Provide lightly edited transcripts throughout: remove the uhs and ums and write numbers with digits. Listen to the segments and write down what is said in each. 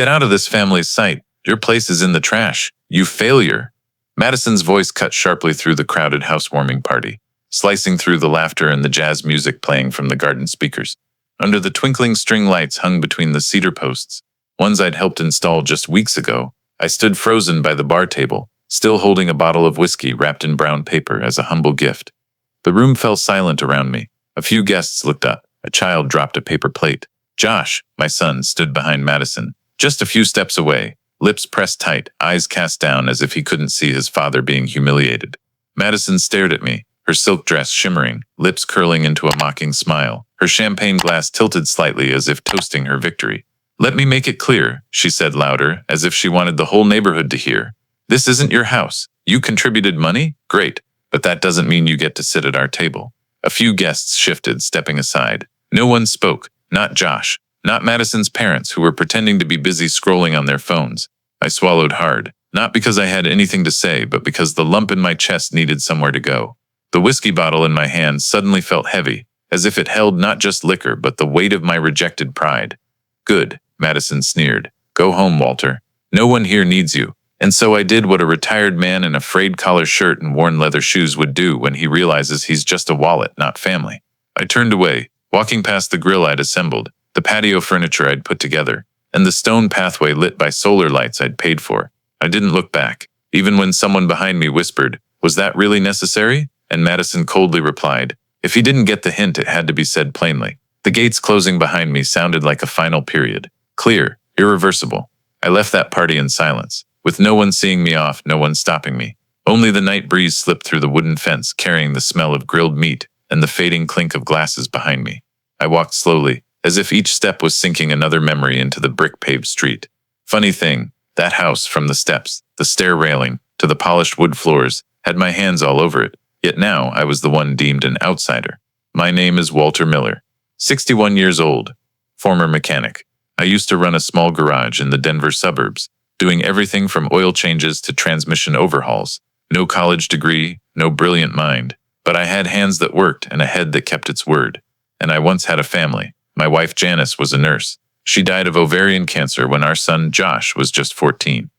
Get out of this family's sight. Your place is in the trash. You failure. Madison's voice cut sharply through the crowded housewarming party, slicing through the laughter and the jazz music playing from the garden speakers. Under the twinkling string lights hung between the cedar posts, ones I'd helped install just weeks ago, I stood frozen by the bar table, still holding a bottle of whiskey wrapped in brown paper as a humble gift. The room fell silent around me. A few guests looked up. A child dropped a paper plate. Josh, my son, stood behind Madison, just a few steps away, lips pressed tight, eyes cast down as if he couldn't see his father being humiliated. Madison stared at me, her silk dress shimmering, lips curling into a mocking smile, her champagne glass tilted slightly as if toasting her victory. "Let me make it clear," she said louder, as if she wanted the whole neighborhood to hear. "This isn't your house. You contributed money? Great. But that doesn't mean you get to sit at our table." A few guests shifted, stepping aside. No one spoke, not Josh, not Madison's parents who were pretending to be busy scrolling on their phones. I swallowed hard, not because I had anything to say, but because the lump in my chest needed somewhere to go. The whiskey bottle in my hand suddenly felt heavy, as if it held not just liquor but the weight of my rejected pride. "Good," Madison sneered. "Go home, Walter. No one here needs you." And so I did what a retired man in a frayed collar shirt and worn leather shoes would do when he realizes he's just a wallet, not family. I turned away, walking past the grill I'd assembled, the patio furniture I'd put together, and the stone pathway lit by solar lights I'd paid for. I didn't look back, even when someone behind me whispered, "Was that really necessary?" And Madison coldly replied, "If he didn't get the hint, it had to be said plainly." The gates closing behind me sounded like a final period. Clear, irreversible. I left that party in silence, with no one seeing me off, no one stopping me. Only the night breeze slipped through the wooden fence, carrying the smell of grilled meat and the fading clink of glasses behind me. I walked slowly, as if each step was sinking another memory into the brick-paved street. Funny thing, that house, from the steps, the stair railing, to the polished wood floors, had my hands all over it, yet now I was the one deemed an outsider. My name is Walter Miller, 61 years old, former mechanic. I used to run a small garage in the Denver suburbs, doing everything from oil changes to transmission overhauls. No college degree, no brilliant mind, but I had hands that worked and a head that kept its word. And I once had a family. My wife Janice was a nurse. She died of ovarian cancer when our son Josh was just 14.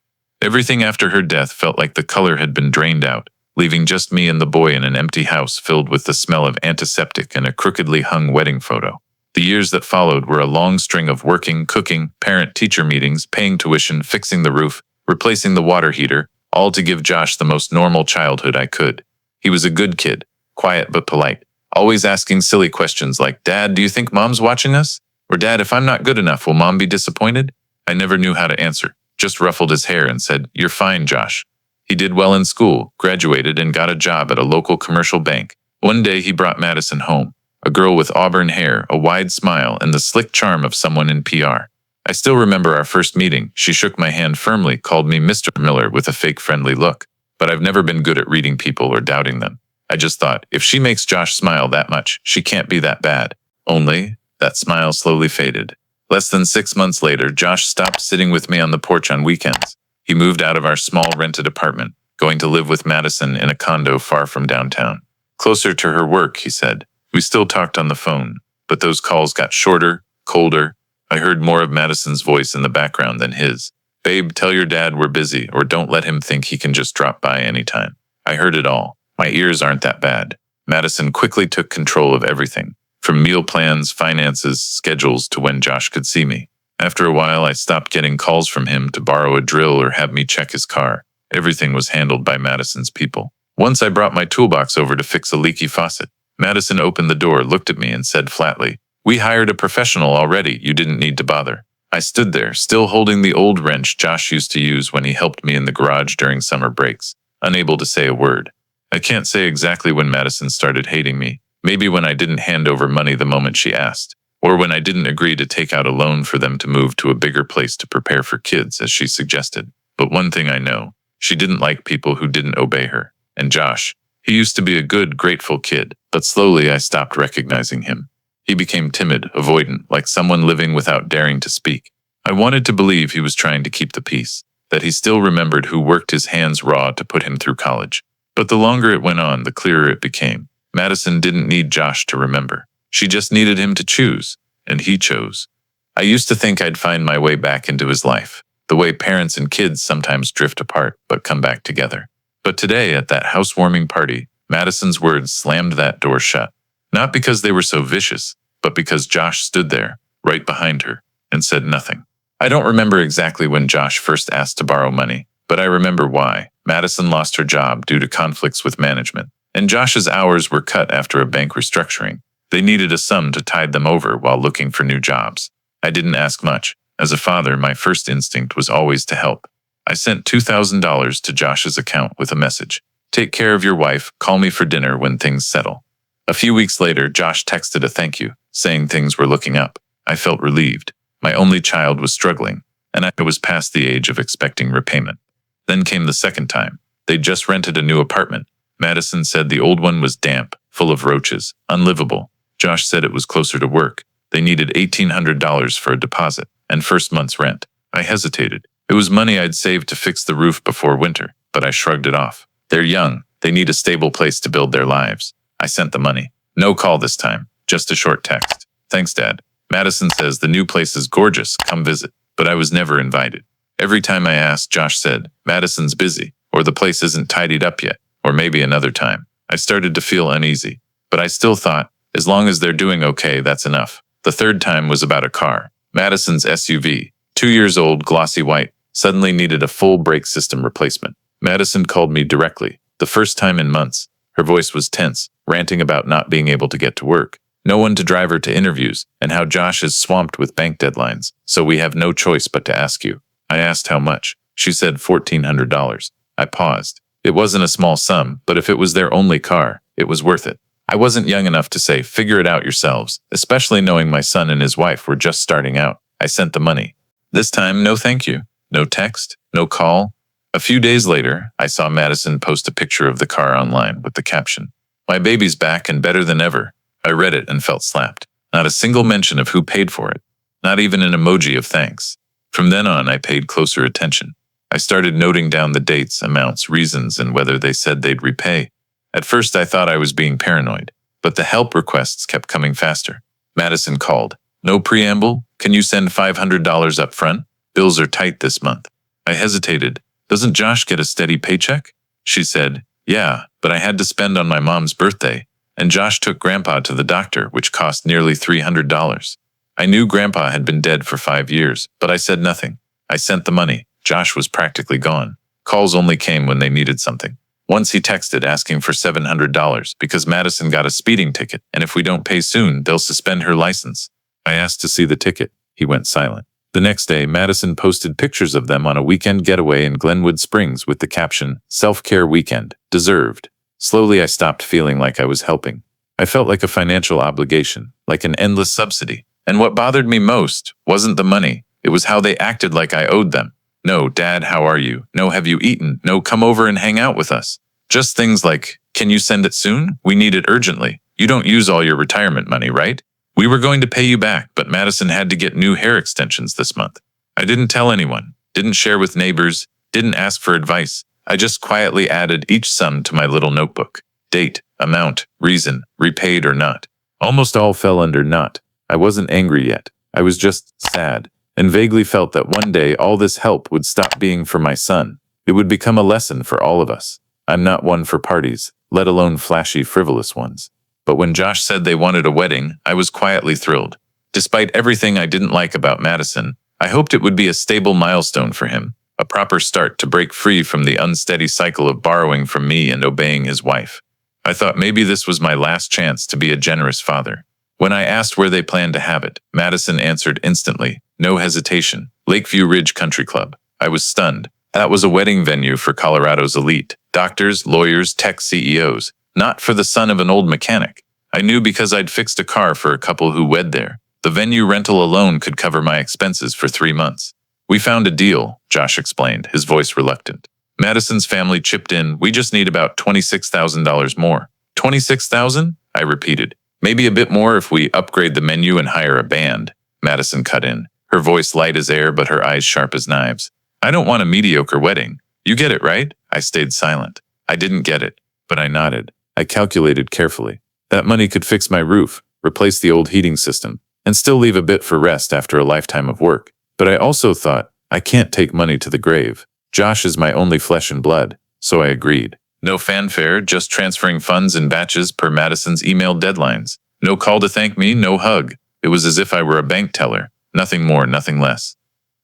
Everything after her death felt like the color had been drained out, leaving just me and the boy in an empty house filled with the smell of antiseptic and a crookedly hung wedding photo. The years that followed were a long string of working, cooking, parent-teacher meetings, paying tuition, fixing the roof, replacing the water heater, all to give Josh the most normal childhood I could. He was a good kid, quiet but polite, always asking silly questions like, "Dad, do you think Mom's watching us?" Or, "Dad, if I'm not good enough, will Mom be disappointed?" I never knew how to answer, just ruffled his hair and said, "You're fine, Josh." He did well in school, graduated, and got a job at a local commercial bank. One day he brought Madison home. A girl with auburn hair, a wide smile, and the slick charm of someone in PR. I still remember our first meeting. She shook my hand firmly, called me Mr. Miller with a fake friendly look. But I've never been good at reading people or doubting them. I just thought, if she makes Josh smile that much, she can't be that bad. Only, that smile slowly faded. Less than 6 months later, Josh stopped sitting with me on the porch on weekends. He moved out of our small rented apartment, going to live with Madison in a condo far from downtown. Closer to her work, he said. We still talked on the phone, but those calls got shorter, colder. I heard more of Madison's voice in the background than his. "Babe, tell your dad we're busy, or don't let him think he can just drop by anytime." I heard it all. My ears aren't that bad. Madison quickly took control of everything, from meal plans, finances, schedules to when Josh could see me. After a while, I stopped getting calls from him to borrow a drill or have me check his car. Everything was handled by Madison's people. Once I brought my toolbox over to fix a leaky faucet. Madison opened the door, looked at me, and said flatly, "We hired a professional already, you didn't need to bother." I stood there, still holding the old wrench Josh used to use when he helped me in the garage during summer breaks, unable to say a word. I can't say exactly when Madison started hating me. Maybe when I didn't hand over money the moment she asked, or when I didn't agree to take out a loan for them to move to a bigger place to prepare for kids, as she suggested. But one thing I know, she didn't like people who didn't obey her. And Josh, he used to be a good, grateful kid, but slowly I stopped recognizing him. He became timid, avoidant, like someone living without daring to speak. I wanted to believe he was trying to keep the peace, that he still remembered who worked his hands raw to put him through college. But the longer it went on, the clearer it became. Madison didn't need Josh to remember. She just needed him to choose, and he chose. I used to think I'd find my way back into his life, the way parents and kids sometimes drift apart but come back together. But today, at that housewarming party, Madison's words slammed that door shut. Not because they were so vicious, but because Josh stood there, right behind her, and said nothing. I don't remember exactly when Josh first asked to borrow money, but I remember why. Madison lost her job due to conflicts with management, and Josh's hours were cut after a bank restructuring. They needed a sum to tide them over while looking for new jobs. I didn't ask much. As a father, my first instinct was always to help. I sent $2,000 to Josh's account with a message. Take care of your wife, call me for dinner when things settle. A few weeks later, Josh texted a thank you, saying things were looking up. I felt relieved. My only child was struggling, and I was past the age of expecting repayment. Then came the second time. They'd just rented a new apartment. Madison said the old one was damp, full of roaches, unlivable. Josh said it was closer to work. They needed $1,800 for a deposit and first month's rent. I hesitated. It was money I'd saved to fix the roof before winter, but I shrugged it off. They're young. They need a stable place to build their lives. I sent the money. No call this time, just a short text. Thanks, Dad. Madison says the new place is gorgeous, come visit. But I was never invited. Every time I asked, Josh said, Madison's busy, or the place isn't tidied up yet, or maybe another time. I started to feel uneasy, but I still thought, as long as they're doing okay, that's enough. The third time was about a car. Madison's SUV, 2 years old, glossy white, suddenly needed a full brake system replacement. Madison called me directly, the first time in months. Her voice was tense, ranting about not being able to get to work, no one to drive her to interviews, and how Josh is swamped with bank deadlines, so we have no choice but to ask you. I asked how much. She said $1,400. I paused. It wasn't a small sum, but if it was their only car, it was worth it. I wasn't young enough to say, figure it out yourselves, especially knowing my son and his wife were just starting out. I sent the money. This time, no thank you. No text, no call. A few days later, I saw Madison post a picture of the car online with the caption, "My baby's back and better than ever." I read it and felt slapped. Not a single mention of who paid for it. Not even an emoji of thanks. From then on, I paid closer attention. I started noting down the dates, amounts, reasons, and whether they said they'd repay. At first, I thought I was being paranoid, but the help requests kept coming faster. Madison called. No preamble? Can you send $500 up front? Bills are tight this month. I hesitated. Doesn't Josh get a steady paycheck? She said, yeah, but I had to spend on my mom's birthday, and Josh took Grandpa to the doctor, which cost nearly $300. I knew Grandpa had been dead for 5 years, but I said nothing. I sent the money. Josh was practically gone. Calls only came when they needed something. Once he texted asking for $700 because Madison got a speeding ticket, and if we don't pay soon, they'll suspend her license. I asked to see the ticket. He went silent. The next day, Madison posted pictures of them on a weekend getaway in Glenwood Springs with the caption, "Self-care weekend, deserved." Slowly, I stopped feeling like I was helping. I felt like a financial obligation, like an endless subsidy. And what bothered me most wasn't the money. It was how they acted like I owed them. No, Dad, how are you? No, have you eaten? No, come over and hang out with us. Just things like, can you send it soon? We need it urgently. You don't use all your retirement money, right? We were going to pay you back, but Madison had to get new hair extensions this month. I didn't tell anyone, didn't share with neighbors, didn't ask for advice. I just quietly added each sum to my little notebook. Date, amount, reason, repaid or not. Almost all fell under not. I wasn't angry yet. I was just sad, and vaguely felt that one day all this help would stop being for my son. It would become a lesson for all of us. I'm not one for parties, let alone flashy, frivolous ones. But when Josh said they wanted a wedding, I was quietly thrilled. Despite everything I didn't like about Madison, I hoped it would be a stable milestone for him, a proper start to break free from the unsteady cycle of borrowing from me and obeying his wife. I thought maybe this was my last chance to be a generous father. When I asked where they planned to have it, Madison answered instantly, no hesitation, Lakeview Ridge Country Club. I was stunned. That was a wedding venue for Colorado's elite, doctors, lawyers, tech CEOs, not for the son of an old mechanic. I knew because I'd fixed a car for a couple who wed there. The venue rental alone could cover my expenses for 3 months. We found a deal, Josh explained, his voice reluctant. Madison's family chipped in. We just need about $26,000 more. $26,000? I repeated. Maybe a bit more if we upgrade the menu and hire a band. Madison cut in, her voice light as air but her eyes sharp as knives. I don't want a mediocre wedding. You get it, right? I stayed silent. I didn't get it, but I nodded. I calculated carefully. That money could fix my roof, replace the old heating system, and still leave a bit for rest after a lifetime of work. But I also thought, I can't take money to the grave. Josh is my only flesh and blood, so I agreed. No fanfare, just transferring funds in batches per Madison's emailed deadlines. No call to thank me, no hug. It was as if I were a bank teller. Nothing more, nothing less.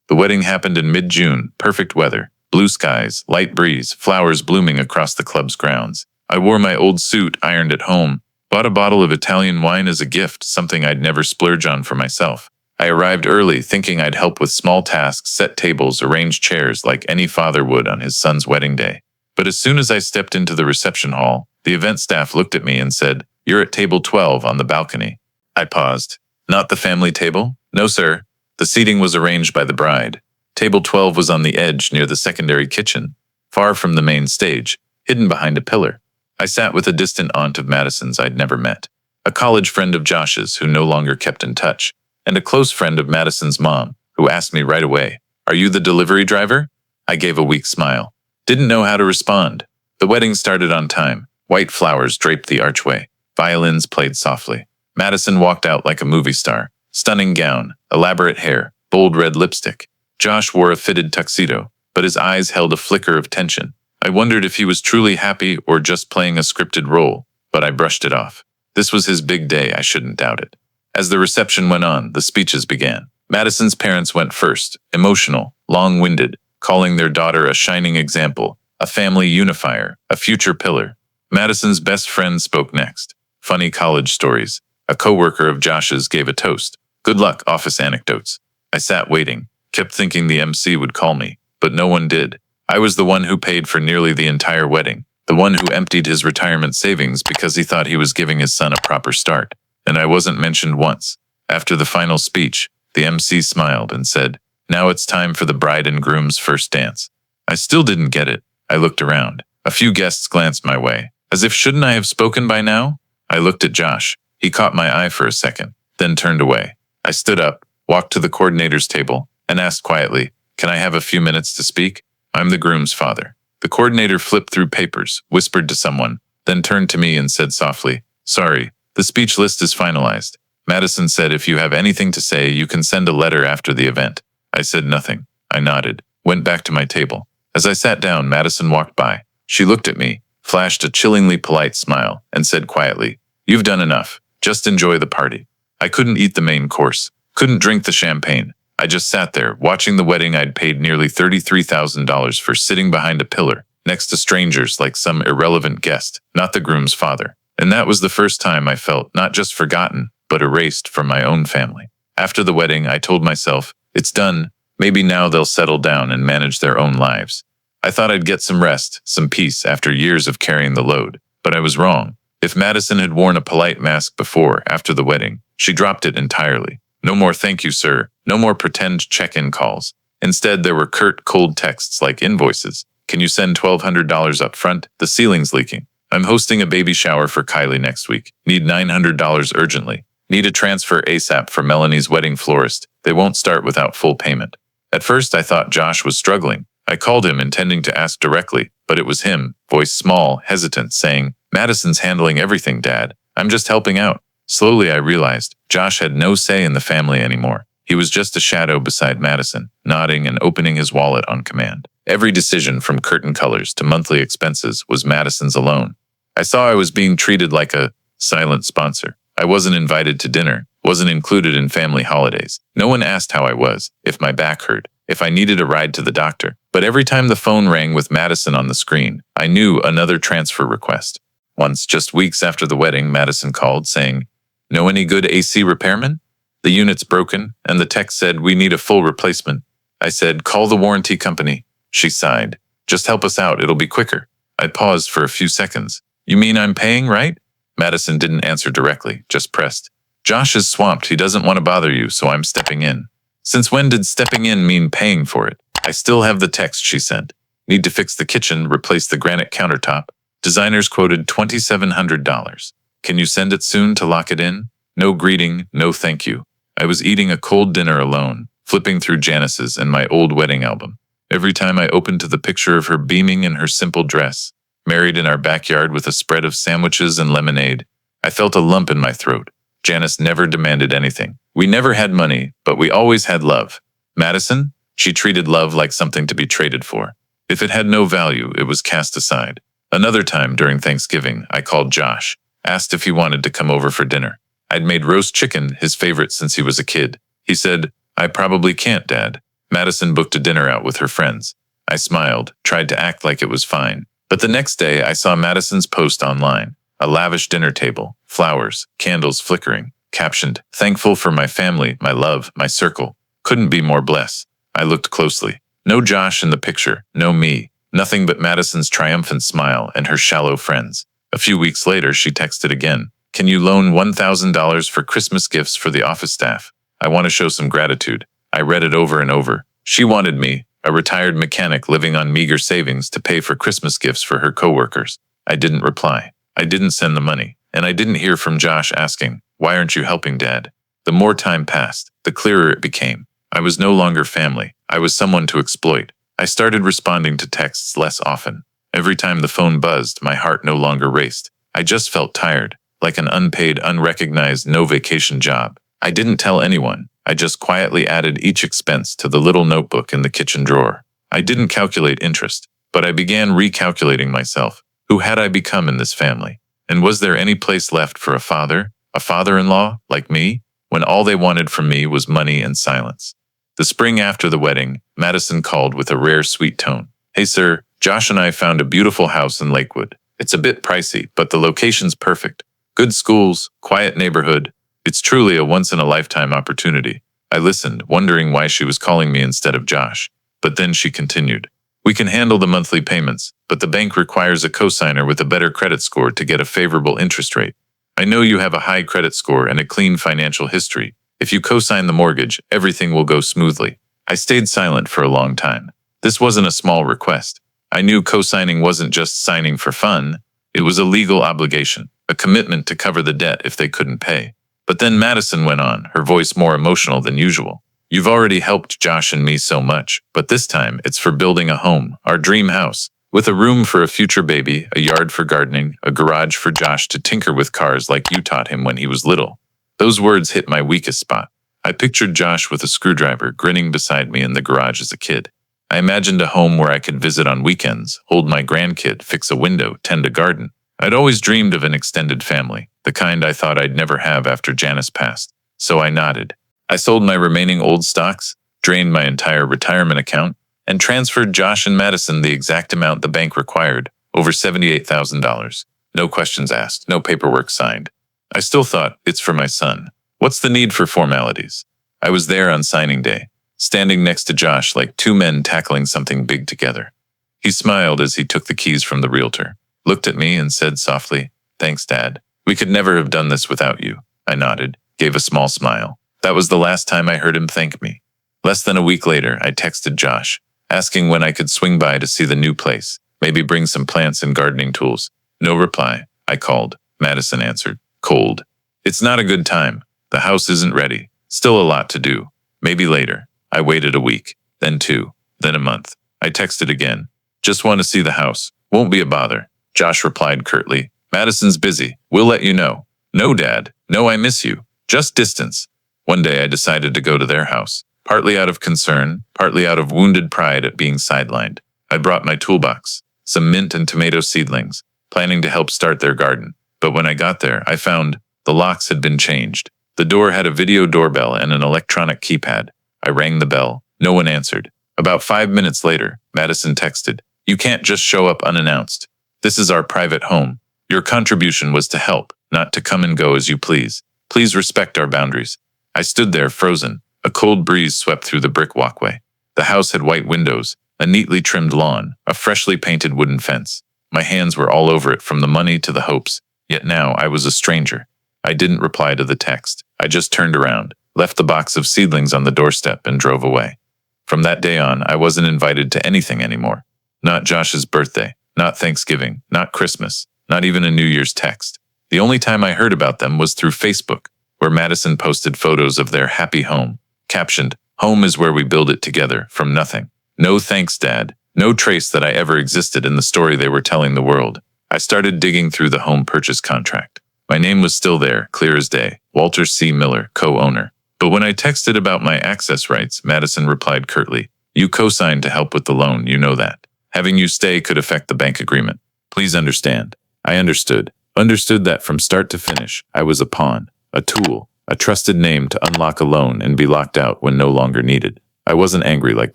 The wedding happened in mid-June, perfect weather. Blue skies, light breeze, flowers blooming across the club's grounds. I wore my old suit, ironed at home, bought a bottle of Italian wine as a gift, something I'd never splurge on for myself. I arrived early, thinking I'd help with small tasks, set tables, arrange chairs like any father would on his son's wedding day. But as soon as I stepped into the reception hall, the event staff looked at me and said, "You're at table 12 on the balcony." I paused. "Not the family table?" "No, sir." The seating was arranged by the bride. Table 12 was on the edge near the secondary kitchen, far from the main stage, hidden behind a pillar. I sat with a distant aunt of Madison's I'd never met, a college friend of Josh's who no longer kept in touch, and a close friend of Madison's mom, who asked me right away, "Are you the delivery driver?" I gave a weak smile. Didn't know how to respond. The wedding started on time. White flowers draped the archway. Violins played softly. Madison walked out like a movie star. Stunning gown, elaborate hair, bold red lipstick. Josh wore a fitted tuxedo, but his eyes held a flicker of tension. I wondered if he was truly happy or just playing a scripted role, but I brushed it off. This was his big day, I shouldn't doubt it. As the reception went on, the speeches began. Madison's parents went first, emotional, long-winded, calling their daughter a shining example, a family unifier, a future pillar. Madison's best friend spoke next. Funny college stories. A coworker of Josh's gave a toast. Good luck, office anecdotes. I sat waiting, kept thinking the MC would call me, but no one did. I was the one who paid for nearly the entire wedding, the one who emptied his retirement savings because he thought he was giving his son a proper start. And I wasn't mentioned once. After the final speech, the MC smiled and said, "Now it's time for the bride and groom's first dance." I still didn't get it. I looked around. A few guests glanced my way, as if shouldn't I have spoken by now? I looked at Josh. He caught my eye for a second, then turned away. I stood up, walked to the coordinator's table, and asked quietly, "Can I have a few minutes to speak? I'm the groom's father." The coordinator flipped through papers, whispered to someone, then turned to me and said softly, "Sorry, the speech list is finalized. Madison said if you have anything to say, you can send a letter after the event." I said nothing. I nodded, went back to my table. As I sat down, Madison walked by. She looked at me, flashed a chillingly polite smile, and said quietly, "You've done enough. Just enjoy the party." I couldn't eat the main course, couldn't drink the champagne. I just sat there, watching the wedding I'd paid nearly $33,000 for, sitting behind a pillar, next to strangers like some irrelevant guest, not the groom's father. And that was the first time I felt not just forgotten, but erased from my own family. After the wedding, I told myself, it's done. Maybe now they'll settle down and manage their own lives. I thought I'd get some rest, some peace after years of carrying the load. But I was wrong. If Madison had worn a polite mask before, after the wedding, she dropped it entirely. No more "thank you, sir." No more pretend check-in calls. Instead, there were curt, cold texts like invoices. "Can you send $1,200 up front? The ceiling's leaking. I'm hosting a baby shower for Kylie next week. Need $900 urgently. Need a transfer ASAP for Melanie's wedding florist. They won't start without full payment." At first, I thought Josh was struggling. I called him intending to ask directly, but it was him, voice small, hesitant, saying, "Madison's handling everything, Dad. I'm just helping out." Slowly, I realized Josh had no say in the family anymore. He was just a shadow beside Madison, nodding and opening his wallet on command. Every decision, from curtain colors to monthly expenses, was Madison's alone. I saw I was being treated like a silent sponsor. I wasn't invited to dinner, wasn't included in family holidays. No one asked how I was, if my back hurt, if I needed a ride to the doctor. But every time the phone rang with Madison on the screen, I knew another transfer request. Once, just weeks after the wedding, Madison called, saying, "Know any good AC repairman? The unit's broken, and the tech said we need a full replacement." I said, "Call the warranty company." She sighed. "Just help us out, it'll be quicker." I paused for a few seconds. "You mean I'm paying, right?" Madison didn't answer directly, just pressed. "Josh is swamped, he doesn't want to bother you, so I'm stepping in." Since when did stepping in mean paying for it? I still have the text she sent. Need to fix the kitchen, replace the granite countertop. Designers quoted $2,700. Can you send it soon to lock it in? No greeting, no thank you. I was eating a cold dinner alone, flipping through Janice's and my old wedding album. Every time I opened to the picture of her beaming in her simple dress, married in our backyard with a spread of sandwiches and lemonade, I felt a lump in my throat. Janice never demanded anything. We never had money, but we always had love. Madison? She treated love like something to be traded for. If it had no value, it was cast aside. Another time during Thanksgiving, I called Josh, asked if he wanted to come over for dinner. I'd made roast chicken, his favorite since he was a kid. He said, "I probably can't, Dad." Madison booked a dinner out with her friends. I smiled, tried to act like it was fine. But the next day, I saw Madison's post online. A lavish dinner table, flowers, candles flickering, captioned, "Thankful for my family, my love, my circle. Couldn't be more blessed." I looked closely. No Josh in the picture, no me. Nothing but Madison's triumphant smile and her shallow friends. A few weeks later, she texted again. "Can you loan $1,000 for Christmas gifts for the office staff? I want to show some gratitude." I read it over and over. She wanted me, a retired mechanic living on meager savings, to pay for Christmas gifts for her coworkers. I didn't reply. I didn't send the money. And I didn't hear from Josh asking, "Why aren't you helping, Dad?" The more time passed, the clearer it became. I was no longer family. I was someone to exploit. I started responding to texts less often. Every time the phone buzzed, my heart no longer raced. I just felt tired, like an unpaid, unrecognized, no-vacation job. I didn't tell anyone. I just quietly added each expense to the little notebook in the kitchen drawer. I didn't calculate interest, but I began recalculating myself. Who had I become in this family? And was there any place left for a father-in-law, like me, when all they wanted from me was money and silence? The spring after the wedding, Madison called with a rare sweet tone. "Hey sir, Josh and I found a beautiful house in Lakewood. It's a bit pricey, but the location's perfect. Good schools, quiet neighborhood. It's truly a once-in-a-lifetime opportunity." I listened, wondering why she was calling me instead of Josh. But then she continued. "We can handle the monthly payments, but the bank requires a cosigner with a better credit score to get a favorable interest rate. I know you have a high credit score and a clean financial history. If you co-sign the mortgage, everything will go smoothly." I stayed silent for a long time. This wasn't a small request. I knew co-signing wasn't just signing for fun. It was a legal obligation, a commitment to cover the debt if they couldn't pay. But then Madison went on, her voice more emotional than usual. "You've already helped Josh and me so much, but this time it's for building a home, our dream house, with a room for a future baby, a yard for gardening, a garage for Josh to tinker with cars like you taught him when he was little." Those words hit my weakest spot. I pictured Josh with a screwdriver grinning beside me in the garage as a kid. I imagined a home where I could visit on weekends, hold my grandkid, fix a window, tend a garden. I'd always dreamed of an extended family, the kind I thought I'd never have after Janice passed. So I nodded. I sold my remaining old stocks, drained my entire retirement account, and transferred Josh and Madison the exact amount the bank required, over $78,000. No questions asked, no paperwork signed. I still thought, it's for my son. What's the need for formalities? I was there on signing day, standing next to Josh like two men tackling something big together. He smiled as he took the keys from the realtor, looked at me and said softly, "Thanks, Dad. We could never have done this without you." I nodded, gave a small smile. That was the last time I heard him thank me. Less than a week later, I texted Josh, asking when I could swing by to see the new place, maybe bring some plants and gardening tools. No reply. I called. Madison answered, cold. "It's not a good time. The house isn't ready. Still a lot to do. Maybe later." I waited a week, then 2, then a month. I texted again. "Just want to see the house. Won't be a bother." Josh replied curtly, "Madison's busy. We'll let you know." "No, Dad. No, I miss you. Just distance." One day I decided to go to their house, partly out of concern, partly out of wounded pride at being sidelined. I brought my toolbox, some mint and tomato seedlings, planning to help start their garden. But when I got there, I found the locks had been changed. The door had a video doorbell and an electronic keypad. I rang the bell. No one answered. About 5 minutes later, Madison texted, "You can't just show up unannounced. This is our private home. Your contribution was to help, not to come and go as you please. Please respect our boundaries." I stood there frozen. A cold breeze swept through the brick walkway. The house had white windows, a neatly trimmed lawn, a freshly painted wooden fence. My hands were all over it from the money to the hopes, yet now I was a stranger. I didn't reply to the text. I just turned around, left the box of seedlings on the doorstep and drove away. From that day on, I wasn't invited to anything anymore. Not Josh's birthday, not Thanksgiving, not Christmas, not even a New Year's text. The only time I heard about them was through Facebook, where Madison posted photos of their happy home, captioned, "Home is where we build it together, from nothing." No thanks, Dad. No trace that I ever existed in the story they were telling the world. I started digging through the home purchase contract. My name was still there, clear as day. Walter C. Miller, co-owner. But when I texted about my access rights, Madison replied curtly, "You co-signed to help with the loan, you know that. Having you stay could affect the bank agreement. Please understand." I understood. Understood that from start to finish, I was a pawn, a tool, a trusted name to unlock a loan and be locked out when no longer needed. I wasn't angry like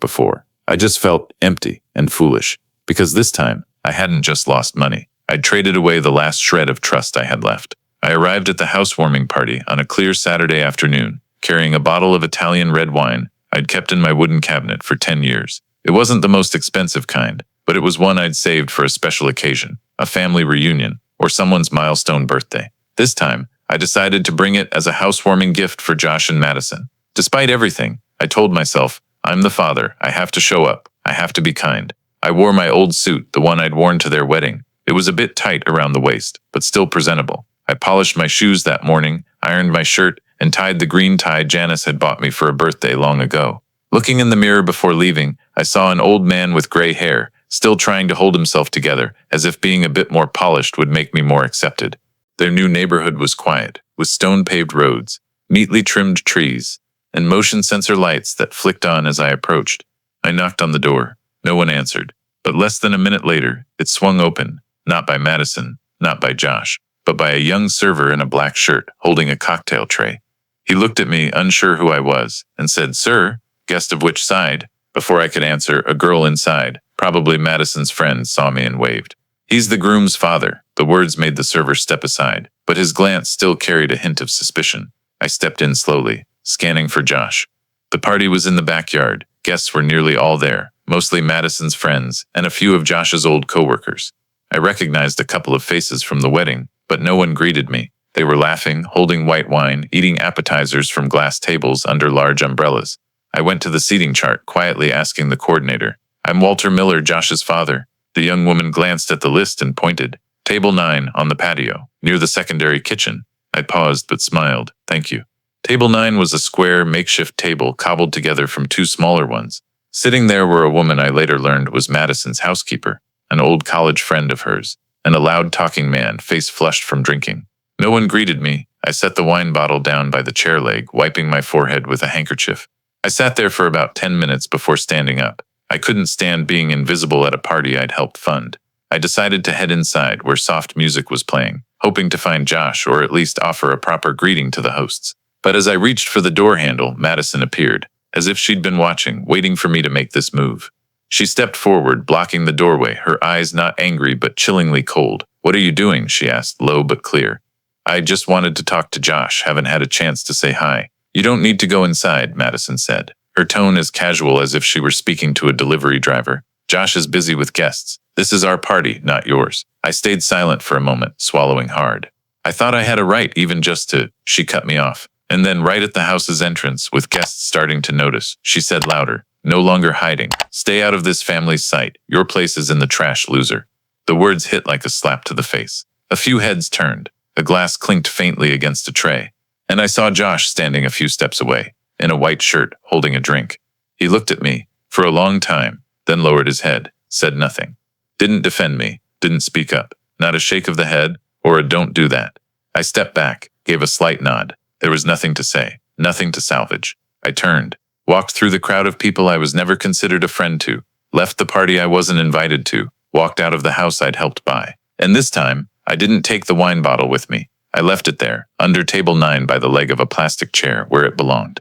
before. I just felt empty and foolish. Because this time, I hadn't just lost money. I'd traded away the last shred of trust I had left. I arrived at the housewarming party on a clear Saturday afternoon, carrying a bottle of Italian red wine I'd kept in my wooden cabinet for 10 years. It wasn't the most expensive kind, but it was one I'd saved for a special occasion, a family reunion, or someone's milestone birthday. This time, I decided to bring it as a housewarming gift for Josh and Madison. Despite everything, I told myself, I'm the father, I have to show up, I have to be kind. I wore my old suit, the one I'd worn to their wedding. It was a bit tight around the waist, but still presentable. I polished my shoes that morning, ironed my shirt, and tied the green tie Janice had bought me for a birthday long ago. Looking in the mirror before leaving, I saw an old man with gray hair, still trying to hold himself together, as if being a bit more polished would make me more accepted. Their new neighborhood was quiet, with stone-paved roads, neatly trimmed trees, and motion sensor lights that flicked on as I approached. I knocked on the door. No one answered. But less than a minute later, it swung open, not by Madison, not by Josh, but by a young server in a black shirt holding a cocktail tray. He looked at me, unsure who I was, and said, "Sir, guest of which side?" Before I could answer, a girl inside, probably Madison's friend, saw me and waved. "He's the groom's father." The words made the server step aside, but his glance still carried a hint of suspicion. I stepped in slowly, scanning for Josh. The party was in the backyard. Guests were nearly all there, mostly Madison's friends and a few of Josh's old coworkers. I recognized a couple of faces from the wedding, but no one greeted me. They were laughing, holding white wine, eating appetizers from glass tables under large umbrellas. I went to the seating chart, quietly asking the coordinator, "I'm Walter Miller, Josh's father." The young woman glanced at the list and pointed. "Table 9 on the patio, near the secondary kitchen." I paused but smiled. "Thank you." Table 9 was a square, makeshift table cobbled together from two smaller ones. Sitting there were a woman I later learned was Madison's housekeeper, an old college friend of hers, and a loud-talking man, face flushed from drinking. No one greeted me. I set the wine bottle down by the chair leg, wiping my forehead with a handkerchief. I sat there for about 10 minutes before standing up. I couldn't stand being invisible at a party I'd helped fund. I decided to head inside where soft music was playing, hoping to find Josh or at least offer a proper greeting to the hosts. But as I reached for the door handle, Madison appeared, as if she'd been watching, waiting for me to make this move. She stepped forward, blocking the doorway, her eyes not angry but chillingly cold. "What are you doing?" she asked, low but clear. "I just wanted to talk to Josh, haven't had a chance to say hi." "You don't need to go inside," Madison said, her tone as casual as if she were speaking to a delivery driver. "Josh is busy with guests. This is our party, not yours." I stayed silent for a moment, swallowing hard. I thought I had a right even just to... She cut me off. And then right at the house's entrance, with guests starting to notice, she said louder, "No longer hiding. Stay out of this family's sight. Your place is in the trash, loser." The words hit like a slap to the face. A few heads turned. A glass clinked faintly against a tray. And I saw Josh standing a few steps away, in a white shirt, holding a drink. He looked at me for a long time, then lowered his head, said nothing. Didn't defend me, didn't speak up. Not a shake of the head, or a "don't do that." I stepped back, gave a slight nod. There was nothing to say, nothing to salvage. I turned, walked through the crowd of people I was never considered a friend to, left the party I wasn't invited to, walked out of the house I'd helped buy. And this time, I didn't take the wine bottle with me. I left it there, under table 9 by the leg of a plastic chair where it belonged.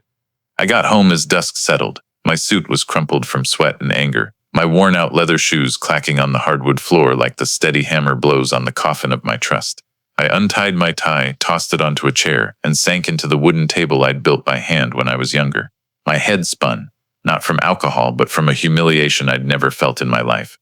I got home as dusk settled. My suit was crumpled from sweat and anger, my worn-out leather shoes clacking on the hardwood floor like the steady hammer blows on the coffin of my trust. I untied my tie, tossed it onto a chair, and sank into the wooden table I'd built by hand when I was younger. My head spun, not from alcohol, but from a humiliation I'd never felt in my life.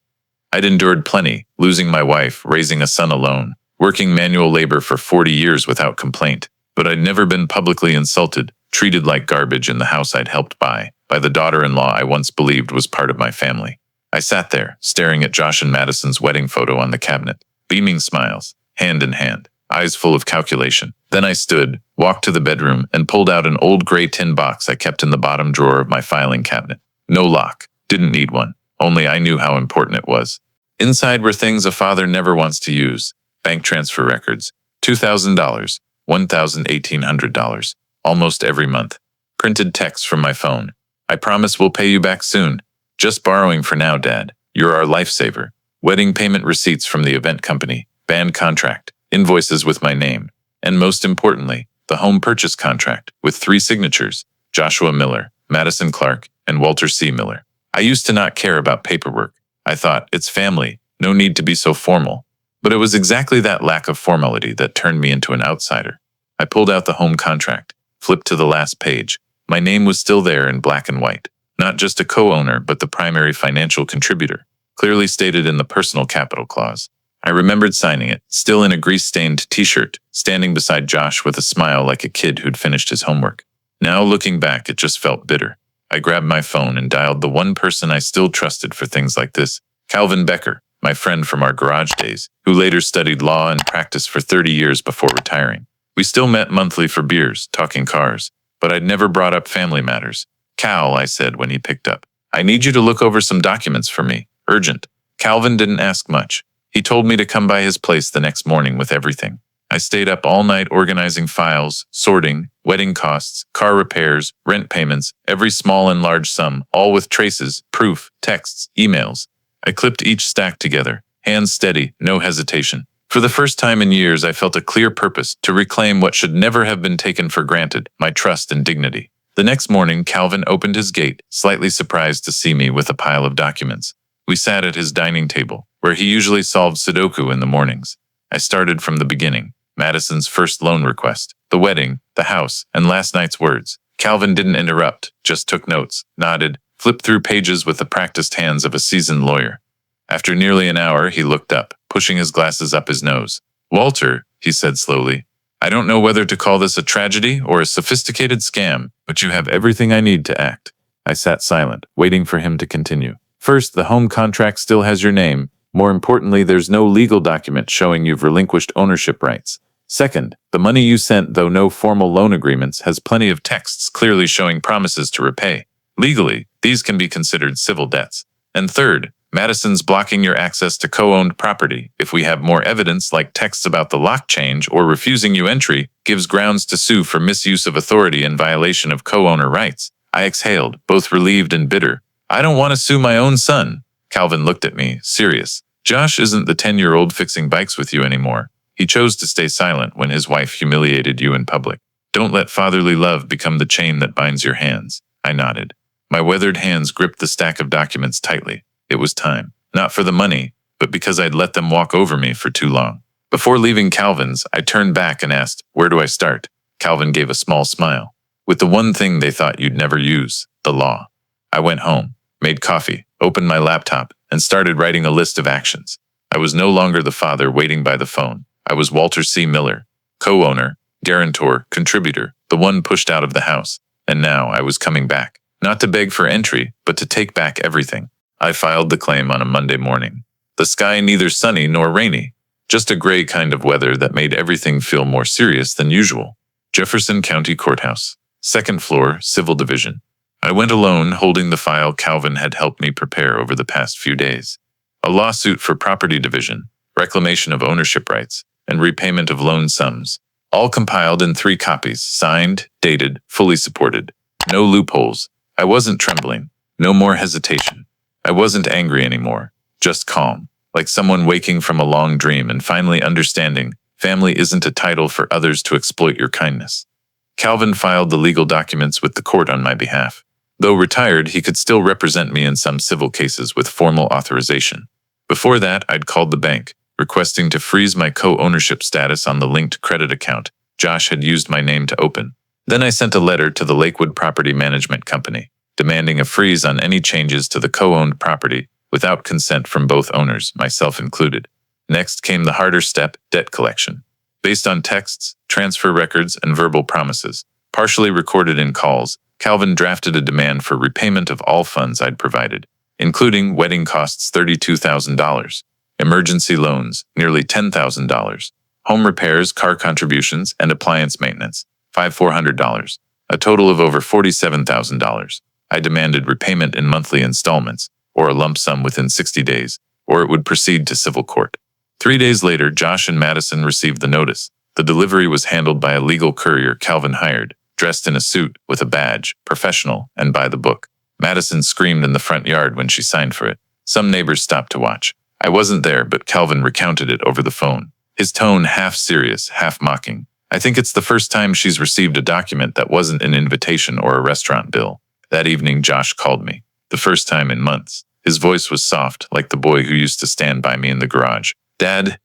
I'd endured plenty, losing my wife, raising a son alone, working manual labor for 40 years without complaint, but I'd never been publicly insulted, treated like garbage in the house I'd helped buy, by the daughter-in-law I once believed was part of my family. I sat there, staring at Josh and Madison's wedding photo on the cabinet, beaming smiles, hand in hand, eyes full of calculation. Then I stood, walked to the bedroom, and pulled out an old gray tin box I kept in the bottom drawer of my filing cabinet. No lock, didn't need one, only I knew how important it was. Inside were things a father never wants to use: bank transfer records, $2,000, $1,800, almost every month. Printed text from my phone. I promise we'll pay you back soon. Just borrowing for now, Dad. You're our lifesaver. Wedding payment receipts from the event company, band contract, invoices with my name, and most importantly, the home purchase contract with 3 signatures, Joshua Miller, Madison Clark, and Walter C. Miller. I used to not care about paperwork. I thought, it's family, no need to be so formal. But it was exactly that lack of formality that turned me into an outsider. I pulled out the home contract, flipped to the last page. My name was still there in black and white, not just a co-owner but the primary financial contributor, clearly stated in the personal capital clause. I remembered signing it, still in a grease-stained t-shirt, standing beside Josh with a smile like a kid who'd finished his homework. Now looking back, it just felt bitter. I grabbed my phone and dialed the one person I still trusted for things like this, Calvin Becker, my friend from our garage days, who later studied law and practiced for 30 years before retiring. We still met monthly for beers, talking cars, but I'd never brought up family matters. Cal, I said when he picked up, I need you to look over some documents for me. Urgent. Calvin didn't ask much. He told me to come by his place the next morning with everything. I stayed up all night organizing files, sorting, wedding costs, car repairs, rent payments, every small and large sum, all with traces, proof, texts, emails. I clipped each stack together, hands steady, no hesitation. For the first time in years, I felt a clear purpose to reclaim what should never have been taken for granted, my trust and dignity. The next morning, Calvin opened his gate, slightly surprised to see me with a pile of documents. We sat at his dining table, where he usually solved Sudoku in the mornings. I started from the beginning. Madison's first loan request, the wedding, the house, and last night's words. Calvin didn't interrupt, just took notes, nodded, flipped through pages with the practiced hands of a seasoned lawyer. After nearly an hour, he looked up, pushing his glasses up his nose. Walter, he said slowly, I don't know whether to call this a tragedy or a sophisticated scam, but you have everything I need to act. I sat silent, waiting for him to continue. First, the home contract still has your name. More importantly, there's no legal document showing you've relinquished ownership rights. Second, the money you sent, though no formal loan agreements, has plenty of texts clearly showing promises to repay. Legally, these can be considered civil debts. And third, Madison's blocking your access to co-owned property. If we have more evidence, like texts about the lock change or refusing you entry, gives grounds to sue for misuse of authority and violation of co-owner rights. I exhaled, both relieved and bitter. I don't want to sue my own son. Calvin looked at me, serious. Josh isn't the 10-year-old fixing bikes with you anymore. He chose to stay silent when his wife humiliated you in public. Don't let fatherly love become the chain that binds your hands. I nodded. My weathered hands gripped the stack of documents tightly. It was time. Not for the money, but because I'd let them walk over me for too long. Before leaving Calvin's, I turned back and asked, where do I start? Calvin gave a small smile. With the one thing they thought you'd never use, the law. I went home, made coffee, opened my laptop, and started writing a list of actions. I was no longer the father waiting by the phone. I was Walter C. Miller, co-owner, guarantor, contributor, the one pushed out of the house. And now I was coming back, not to beg for entry, but to take back everything. I filed the claim on a Monday morning. The sky neither sunny nor rainy, just a gray kind of weather that made everything feel more serious than usual. Jefferson County Courthouse, 2nd floor, Civil Division. I went alone, holding the file Calvin had helped me prepare over the past few days. A lawsuit for property division, reclamation of ownership rights, and repayment of loan sums, all compiled in 3 copies, signed, dated, fully supported. No loopholes. I wasn't trembling. No more hesitation. I wasn't angry anymore, just calm, like someone waking from a long dream and finally understanding family isn't a title for others to exploit your kindness. Calvin filed the legal documents with the court on my behalf. Though retired, he could still represent me in some civil cases with formal authorization. Before that, I'd called the bank, requesting to freeze my co-ownership status on the linked credit account Josh had used my name to open. Then I sent a letter to the Lakewood Property Management Company, demanding a freeze on any changes to the co-owned property without consent from both owners, myself included. Next came the harder step, debt collection. Based on texts, transfer records, and verbal promises, partially recorded in calls, Calvin drafted a demand for repayment of all funds I'd provided, including wedding costs $32,000, emergency loans, nearly $10,000, home repairs, car contributions, and appliance maintenance, $5,400, a total of over $47,000. I demanded repayment in monthly installments, or a lump sum within 60 days, or it would proceed to civil court. 3 days later, Josh and Madison received the notice. The delivery was handled by a legal courier Calvin hired, dressed in a suit, with a badge, professional, and by the book. Madison screamed in the front yard when she signed for it. Some neighbors stopped to watch. I wasn't there, but Calvin recounted it over the phone, his tone half serious, half mocking. I think it's the first time she's received a document that wasn't an invitation or a restaurant bill. That evening, Josh called me. The first time in months. His voice was soft, like the boy who used to stand by me in the garage. Dad,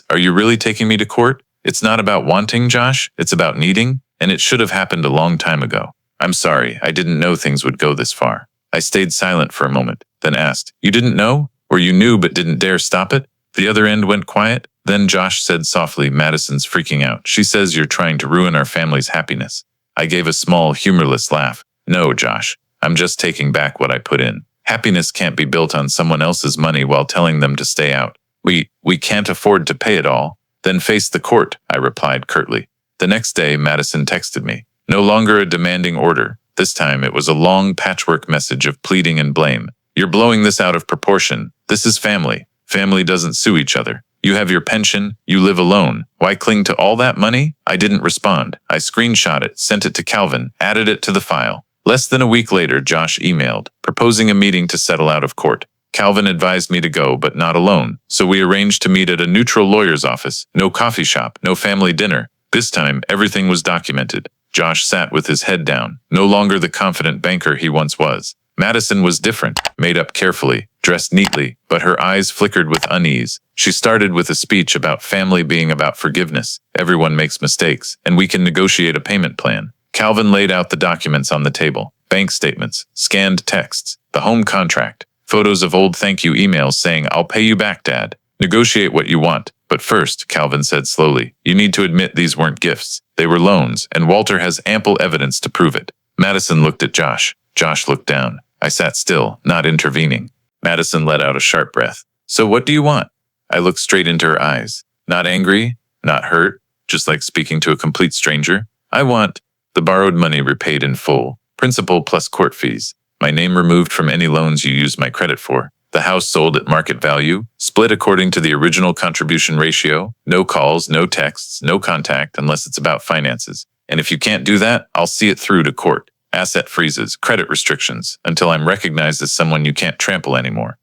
are you really taking me to court? It's not about wanting, Josh. It's about needing, and it should have happened a long time ago. I'm sorry, I didn't know things would go this far. I stayed silent for a moment, then asked, You didn't know? Or you knew but didn't dare stop it? The other end went quiet. Then Josh said softly, Madison's freaking out. She says you're trying to ruin our family's happiness. I gave a small, humorless laugh. No, Josh. I'm just taking back what I put in. Happiness can't be built on someone else's money while telling them to stay out. We can't afford to pay it all. Then face the court, I replied curtly. The next day, Madison texted me. No longer a demanding order. This time it was a long patchwork message of pleading and blame. You're blowing this out of proportion. This is family. Family doesn't sue each other. You have your pension. You live alone. Why cling to all that money? I didn't respond. I screenshot it, sent it to Calvin, added it to the file. Less than a week later, Josh emailed, proposing a meeting to settle out of court. Calvin advised me to go, but not alone, so we arranged to meet at a neutral lawyer's office. No coffee shop, no family dinner. This time, everything was documented. Josh sat with his head down, no longer the confident banker he once was. Madison was different, made up carefully, dressed neatly, but her eyes flickered with unease. She started with a speech about family being about forgiveness. Everyone makes mistakes, and we can negotiate a payment plan. Calvin laid out the documents on the table. Bank statements, scanned texts, the home contract, photos of old thank you emails saying, I'll pay you back, Dad. Negotiate what you want. But first, Calvin said slowly, you need to admit these weren't gifts. They were loans, and Walter has ample evidence to prove it. Madison looked at Josh. Josh looked down. I sat still, not intervening. Madison let out a sharp breath. So what do you want? I looked straight into her eyes. Not angry, not hurt, just like speaking to a complete stranger. I want the borrowed money repaid in full, principal plus court fees. My name removed from any loans you used my credit for. The house sold at market value, split according to the original contribution ratio, no calls, no texts, no contact unless it's about finances. And if you can't do that, I'll see it through to court. Asset freezes, credit restrictions, until I'm recognized as someone you can't trample anymore.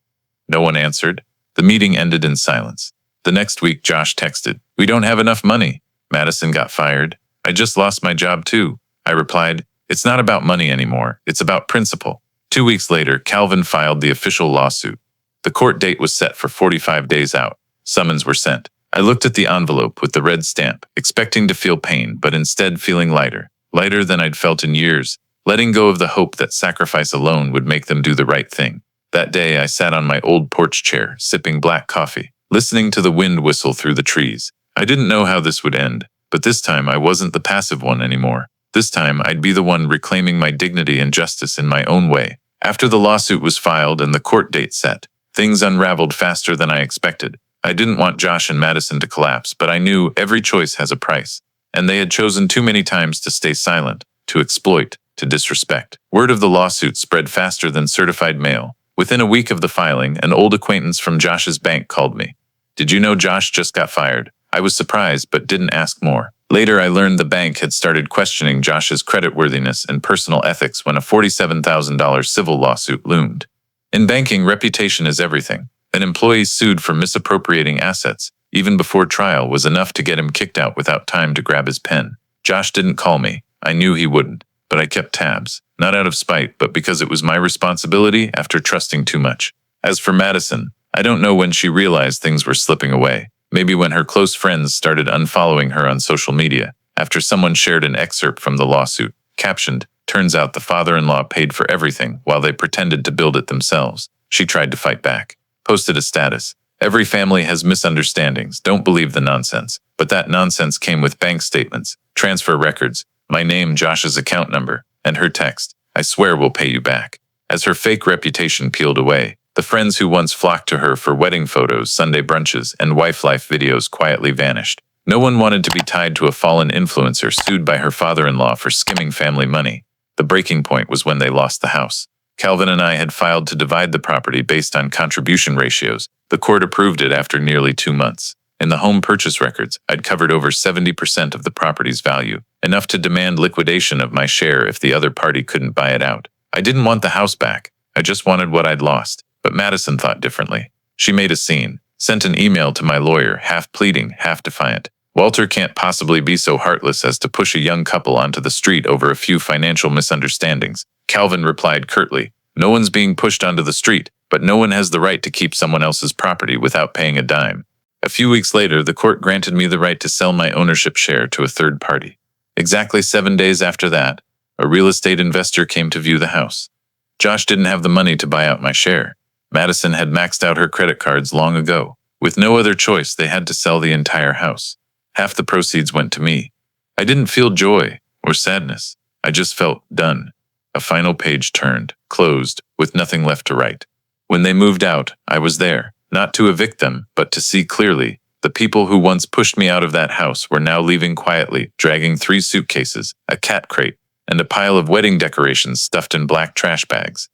No one answered. The meeting ended in silence. The next week, Josh texted, We don't have enough money. Madison got fired. I just lost my job too. I replied, It's not about money anymore. It's about principle. 2 weeks later, Calvin filed the official lawsuit. The court date was set for 45 days out. Summons were sent. I looked at the envelope with the red stamp, expecting to feel pain, but instead feeling lighter. Lighter than I'd felt in years, letting go of the hope that sacrifice alone would make them do the right thing. That day, I sat on my old porch chair, sipping black coffee, listening to the wind whistle through the trees. I didn't know how this would end, but this time I wasn't the passive one anymore. This time, I'd be the one reclaiming my dignity and justice in my own way. After the lawsuit was filed and the court date set, things unraveled faster than I expected. I didn't want Josh and Madison to collapse, but I knew every choice has a price, and they had chosen too many times to stay silent, to exploit, to disrespect. Word of the lawsuit spread faster than certified mail. Within a week of the filing, an old acquaintance from Josh's bank called me. Did you know Josh just got fired? I was surprised, but didn't ask more. Later, I learned the bank had started questioning Josh's creditworthiness and personal ethics when a $47,000 civil lawsuit loomed. In banking, reputation is everything. An employee sued for misappropriating assets, even before trial, was enough to get him kicked out without time to grab his pen. Josh didn't call me. I knew he wouldn't, but I kept tabs, not out of spite, but because it was my responsibility after trusting too much. As for Madison, I don't know when she realized things were slipping away. Maybe when her close friends started unfollowing her on social media, after someone shared an excerpt from the lawsuit, captioned, Turns out the father-in-law paid for everything while they pretended to build it themselves. She tried to fight back. Posted a status. Every family has misunderstandings. Don't believe the nonsense. But that nonsense came with bank statements, transfer records, my name, Josh's account number, and her text. I swear we'll pay you back. As her fake reputation peeled away, the friends who once flocked to her for wedding photos, Sunday brunches, and wife life videos quietly vanished. No one wanted to be tied to a fallen influencer sued by her father-in-law for skimming family money. The breaking point was when they lost the house. Calvin and I had filed to divide the property based on contribution ratios. The court approved it after nearly 2 months. In the home purchase records, I'd covered over 70% of the property's value, enough to demand liquidation of my share if the other party couldn't buy it out. I didn't want the house back. I just wanted what I'd lost. But Madison thought differently. She made a scene, sent an email to my lawyer, half pleading, half defiant. Walter can't possibly be so heartless as to push a young couple onto the street over a few financial misunderstandings. Calvin replied curtly, "No one's being pushed onto the street, but no one has the right to keep someone else's property without paying a dime." A few weeks later, the court granted me the right to sell my ownership share to a third party. Exactly 7 days after that, a real estate investor came to view the house. Josh didn't have the money to buy out my share. Madison had maxed out her credit cards long ago. With no other choice, they had to sell the entire house. Half the proceeds went to me. I didn't feel joy or sadness. I just felt done. A final page turned, closed, with nothing left to write. When they moved out, I was there, not to evict them, but to see clearly. The people who once pushed me out of that house were now leaving quietly, dragging 3 suitcases, a cat crate, and a pile of wedding decorations stuffed in black trash bags.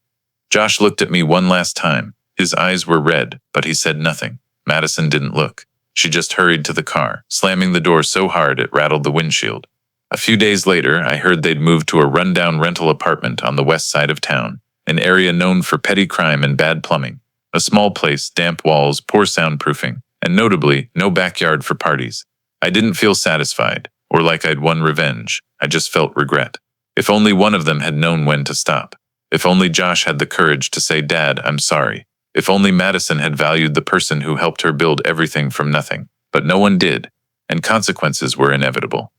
Josh looked at me one last time. His eyes were red, but he said nothing. Madison didn't look. She just hurried to the car, slamming the door so hard it rattled the windshield. A few days later, I heard they'd moved to a rundown rental apartment on the west side of town, an area known for petty crime and bad plumbing. A small place, damp walls, poor soundproofing, and notably, no backyard for parties. I didn't feel satisfied, or like I'd won revenge. I just felt regret. If only one of them had known when to stop. If only Josh had the courage to say, "Dad, I'm sorry." If only Madison had valued the person who helped her build everything from nothing. But no one did, and consequences were inevitable.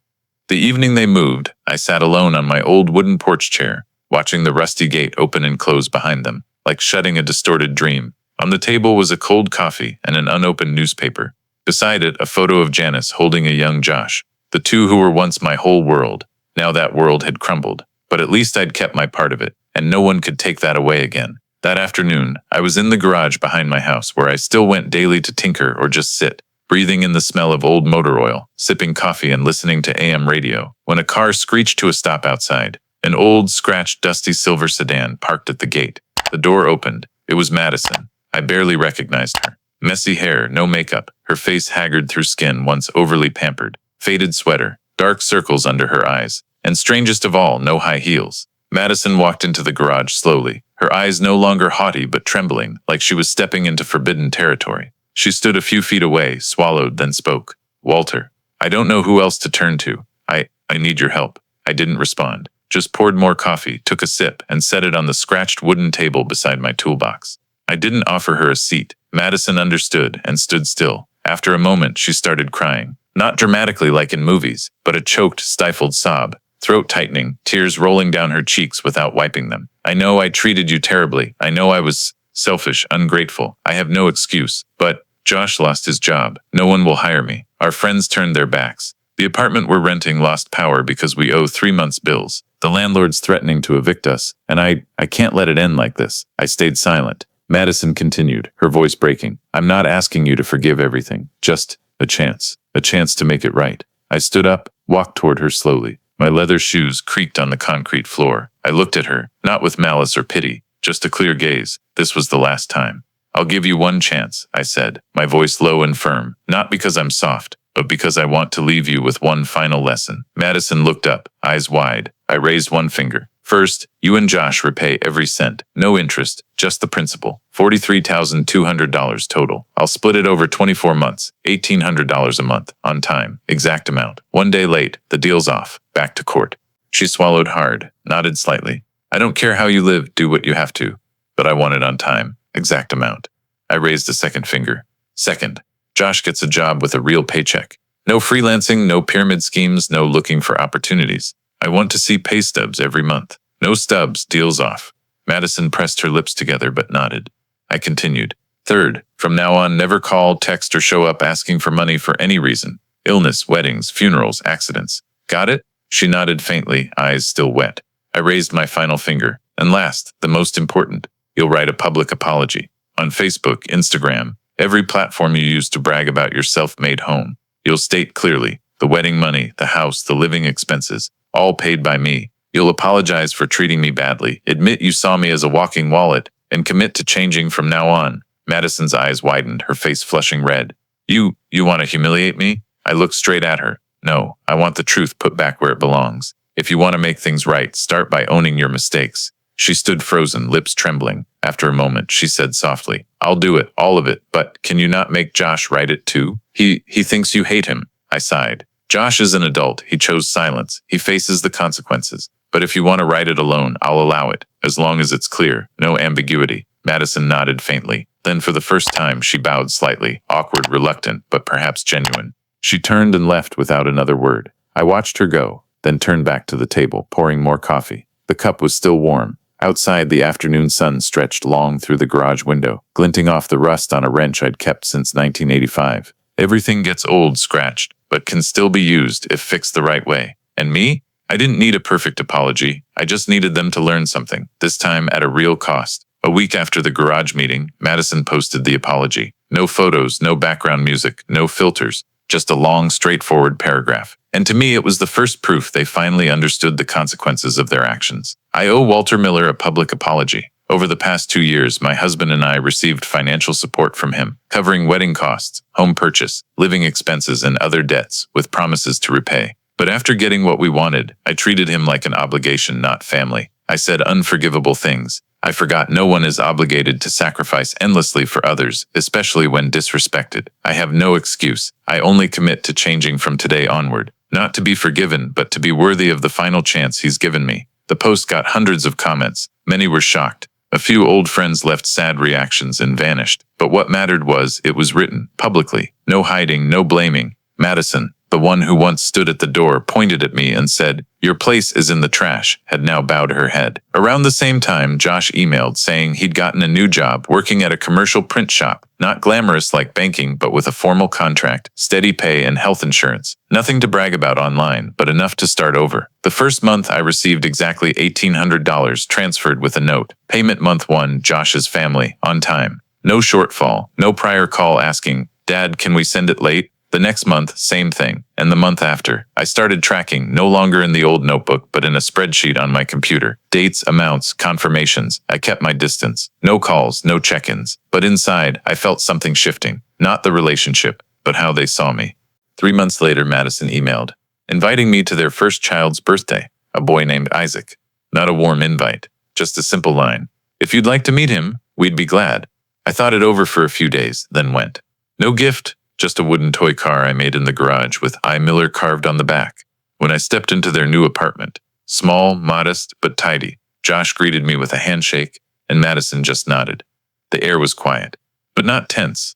The evening they moved, I sat alone on my old wooden porch chair, watching the rusty gate open and close behind them, like shutting a distorted dream. On the table was a cold coffee and an unopened newspaper. Beside it, a photo of Janice holding a young Josh, the two who were once my whole world. Now that world had crumbled, but at least I'd kept my part of it, and no one could take that away again. That afternoon, I was in the garage behind my house where I still went daily to tinker or just sit, breathing in the smell of old motor oil, sipping coffee and listening to AM radio, when a car screeched to a stop outside. An old, scratched, dusty silver sedan parked at the gate. The door opened. It was Madison. I barely recognized her. Messy hair, no makeup, her face haggard through skin once overly pampered, faded sweater, dark circles under her eyes, and strangest of all, no high heels. Madison walked into the garage slowly, her eyes no longer haughty but trembling, like she was stepping into forbidden territory. She stood a few feet away, swallowed, then spoke. "Walter, I don't know who else to turn to. I need your help." I didn't respond, just poured more coffee, took a sip, and set it on the scratched wooden table beside my toolbox. I didn't offer her a seat. Madison understood and stood still. After a moment, she started crying. Not dramatically like in movies, but a choked, stifled sob. Throat tightening, tears rolling down her cheeks without wiping them. "I know I treated you terribly. I know I was selfish, ungrateful. I have no excuse. But Josh lost his job. No one will hire me. Our friends turned their backs. The apartment we're renting lost power because we owe 3 months' bills. The landlord's threatening to evict us, and I can't let it end like this." I stayed silent. Madison continued, her voice breaking. "I'm not asking you to forgive everything. Just a chance to make it right." I stood up, walked toward her slowly. My leather shoes creaked on the concrete floor. I looked at her, not with malice or pity, just a clear gaze. This was the last time. "I'll give you one chance," I said, my voice low and firm, not because I'm soft, but because I want to leave you with one final lesson. Madison looked up, eyes wide. I raised one finger. "First, you and Josh repay every cent. No interest, just the principal. $43,200 total. I'll split it over 24 months, $1,800 a month, on time, exact amount. 1 day late, the deal's off. Back to court." She swallowed hard, nodded slightly. "I don't care how you live, do what you have to. But I want it on time, exact amount." I raised a second finger. "Second, Josh gets a job with a real paycheck. No freelancing, no pyramid schemes, no looking for opportunities. I want to see pay stubs every month. No stubs, deals off." Madison pressed her lips together but nodded. I continued. "Third, from now on, never call, text, or show up asking for money for any reason. Illness, weddings, funerals, accidents. Got it?" She nodded faintly, eyes still wet. I raised my final finger. "And last, the most important, you'll write a public apology. On Facebook, Instagram, every platform you use to brag about your self-made home. You'll state clearly, the wedding money, the house, the living expenses, all paid by me. You'll apologize for treating me badly, admit you saw me as a walking wallet, and commit to changing from now on." Madison's eyes widened, her face flushing red. You want to humiliate me? I looked straight at her. No, I want the truth put back where it belongs. If you want to make things right, start by owning your mistakes. She stood frozen, lips trembling. After a moment, she said softly, I'll do it, all of it, but can you not make Josh write it too? He thinks you hate him. I sighed. Josh is an adult. He chose silence. He faces the consequences. But if you want to write it alone, I'll allow it, as long as it's clear, no ambiguity. Madison nodded faintly. Then for the first time, she bowed slightly, awkward, reluctant, but perhaps genuine. She turned and left without another word. I watched her go, then turned back to the table, pouring more coffee. The cup was still warm. Outside, the afternoon sun stretched long through the garage window, glinting off the rust on a wrench I'd kept since 1985. Everything gets old, scratched, but can still be used if fixed the right way. And me? I didn't need a perfect apology. I just needed them to learn something, this time at a real cost. A week after the garage meeting, Madison posted the apology. No photos, no background music, no filters, just a long, straightforward paragraph. And to me, it was the first proof they finally understood the consequences of their actions. I owe Walter Miller a public apology. Over the past 2 years, my husband and I received financial support from him, covering wedding costs, home purchase, living expenses, and other debts, with promises to repay. But after getting what we wanted, I treated him like an obligation, not family. I said unforgivable things. I forgot no one is obligated to sacrifice endlessly for others, especially when disrespected. I have no excuse. I only commit to changing from today onward. Not to be forgiven, but to be worthy of the final chance he's given me. The post got hundreds of comments. Many were shocked. A few old friends left sad reactions and vanished. But what mattered was it was written, publicly. No hiding, no blaming. Madison, the one who once stood at the door, pointed at me and said, "Your place is in the trash," had now bowed her head. Around the same time, Josh emailed saying he'd gotten a new job working at a commercial print shop, not glamorous like banking, but with a formal contract, steady pay, and health insurance. Nothing to brag about online, but enough to start over. The first month I received exactly $1,800 transferred with a note. Payment month 1, Josh's family, on time. No shortfall, no prior call asking, "Dad, can we send it late?" The next month, same thing. And the month after, I started tracking, no longer in the old notebook, but in a spreadsheet on my computer. Dates, amounts, confirmations. I kept my distance. No calls, no check-ins. But inside, I felt something shifting. Not the relationship, but how they saw me. 3 months later, Madison emailed, inviting me to their first child's birthday, a boy named Isaac. Not a warm invite, just a simple line. "If you'd like to meet him, we'd be glad." I thought it over for a few days, then went. No gift. Just a wooden toy car I made in the garage with I. Miller carved on the back. When I stepped into their new apartment, small, modest, but tidy, Josh greeted me with a handshake, and Madison just nodded. The air was quiet, but not tense.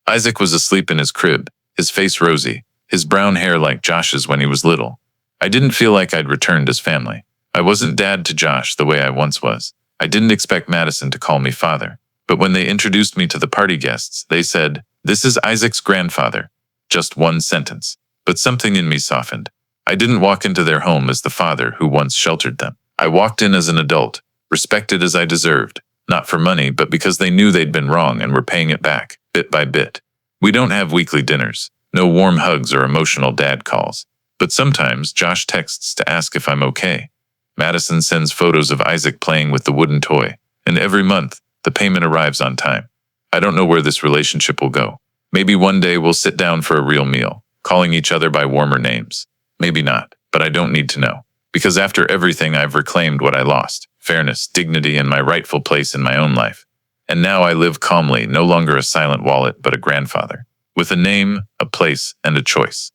Isaac was asleep in his crib, his face rosy, his brown hair like Josh's when he was little. I didn't feel like I'd returned as family. I wasn't dad to Josh the way I once was. I didn't expect Madison to call me father. But when they introduced me to the party guests, they said, "This is Isaac's grandfather." Just one sentence. But something in me softened. I didn't walk into their home as the father who once sheltered them. I walked in as an adult, respected as I deserved, not for money, but because they knew they'd been wrong and were paying it back, bit by bit. We don't have weekly dinners, no warm hugs or emotional dad calls. But sometimes Josh texts to ask if I'm okay. Madison sends photos of Isaac playing with the wooden toy, and every month, the payment arrives on time. I don't know where this relationship will go. Maybe one day we'll sit down for a real meal, calling each other by warmer names. Maybe not, but I don't need to know. Because after everything, I've reclaimed what I lost: fairness, dignity, and my rightful place in my own life. And now I live calmly, no longer a silent wallet, but a grandfather. With a name, a place, and a choice.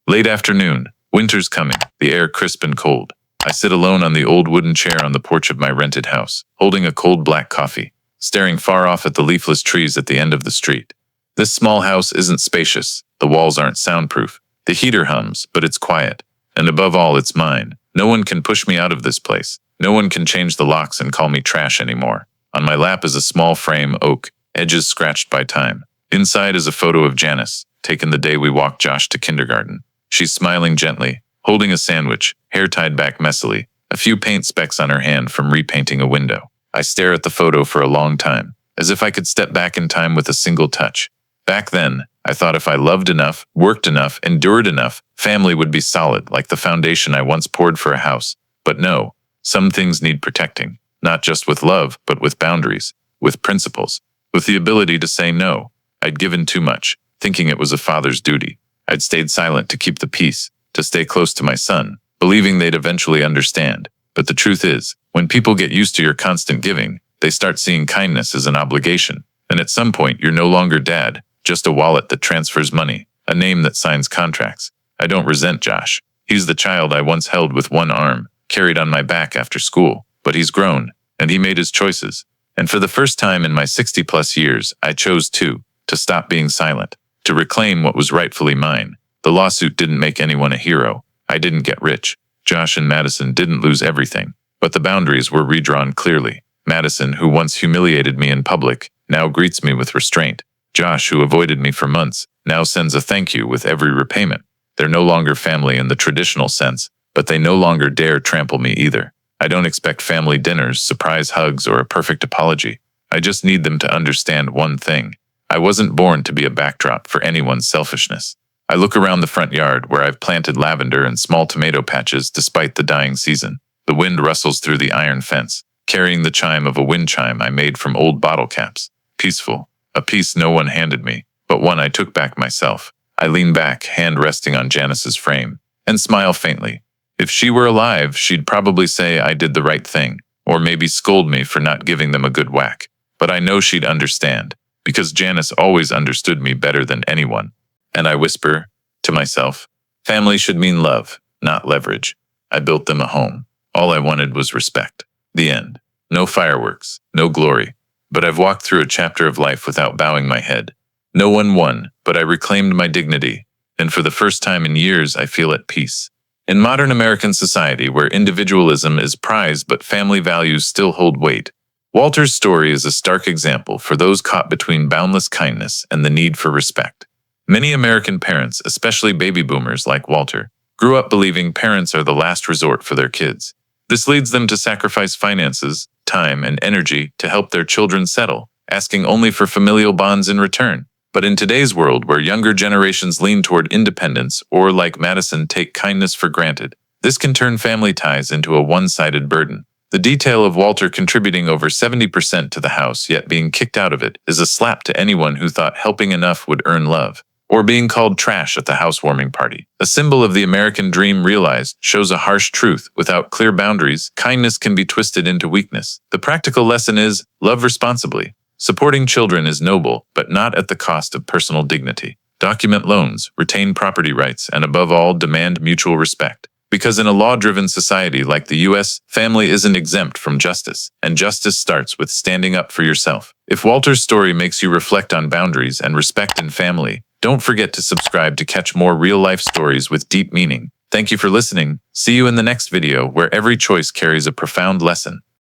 Late afternoon, winter's coming, the air crisp and cold. I sit alone on the old wooden chair on the porch of my rented house, holding a cold black coffee, staring far off at the leafless trees at the end of the street. This small house isn't spacious. The walls aren't soundproof. The heater hums, but it's quiet. And above all, it's mine. No one can push me out of this place. No one can change the locks and call me trash anymore. On my lap is a small frame oak, edges scratched by time. Inside is a photo of Janice, taken the day we walked Josh to kindergarten. She's smiling gently, holding a sandwich, hair tied back messily, a few paint specks on her hand from repainting a window. I stare at the photo for a long time, as if I could step back in time with a single touch. Back then, I thought if I loved enough, worked enough, endured enough, family would be solid, like the foundation I once poured for a house. But no, some things need protecting, not just with love, but with boundaries, with principles, with the ability to say no. I'd given too much. thinking it was a father's duty. I'd stayed silent to keep the peace, to stay close to my son, believing they'd eventually understand. But the truth is, when people get used to your constant giving, they start seeing kindness as an obligation. And at some point, you're no longer dad, just a wallet that transfers money, a name that signs contracts. I don't resent Josh. He's the child I once held with one arm, carried on my back after school. But he's grown, and he made his choices. And for the first time in my 60-plus years, I chose to stop being silent, to reclaim what was rightfully mine. The lawsuit didn't make anyone a hero. I didn't get rich. Josh and Madison didn't lose everything. But the boundaries were redrawn clearly. Madison, who once humiliated me in public, now greets me with restraint. Josh, who avoided me for months, now sends a thank you with every repayment. They're no longer family in the traditional sense, but they no longer dare trample me either. I don't expect family dinners, surprise hugs, or a perfect apology. I just need them to understand one thing. I wasn't born to be a backdrop for anyone's selfishness. I look around the front yard where I've planted lavender and small tomato patches despite the dying season. The wind rustles through the iron fence, carrying the chime of a wind chime I made from old bottle caps. Peaceful. A piece no one handed me, but one I took back myself. I lean back, hand resting on Janice's frame, and smile faintly. If she were alive, she'd probably say I did the right thing, or maybe scold me for not giving them a good whack. But I know she'd understand, because Janice always understood me better than anyone. And I whisper to myself, family should mean love, not leverage. I built them a home. All I wanted was respect. The end. No fireworks, no glory. But I've walked through a chapter of life without bowing my head. No one won, but I reclaimed my dignity. And for the first time in years, I feel at peace. In modern American society, where individualism is prized but family values still hold weight, Walter's story is a stark example for those caught between boundless kindness and the need for respect. Many American parents, especially baby boomers like Walter, grew up believing parents are the last resort for their kids. This leads them to sacrifice finances, time, and energy to help their children settle, asking only for familial bonds in return. But in today's world, where younger generations lean toward independence or, like Madison, take kindness for granted, this can turn family ties into a one-sided burden. The detail of Walter contributing over 70% to the house yet being kicked out of it is a slap to anyone who thought helping enough would earn love. Or being called trash at the housewarming party. A symbol of the American dream realized shows a harsh truth. Without clear boundaries, kindness can be twisted into weakness. The practical lesson is, love responsibly. Supporting children is noble, but not at the cost of personal dignity. Document loans, retain property rights, and above all, demand mutual respect. Because in a law-driven society like the US, family isn't exempt from justice, and justice starts with standing up for yourself. If Walter's story makes you reflect on boundaries and respect in family, don't forget to subscribe to catch more real-life stories with deep meaning. Thank you for listening. See you in the next video, where every choice carries a profound lesson.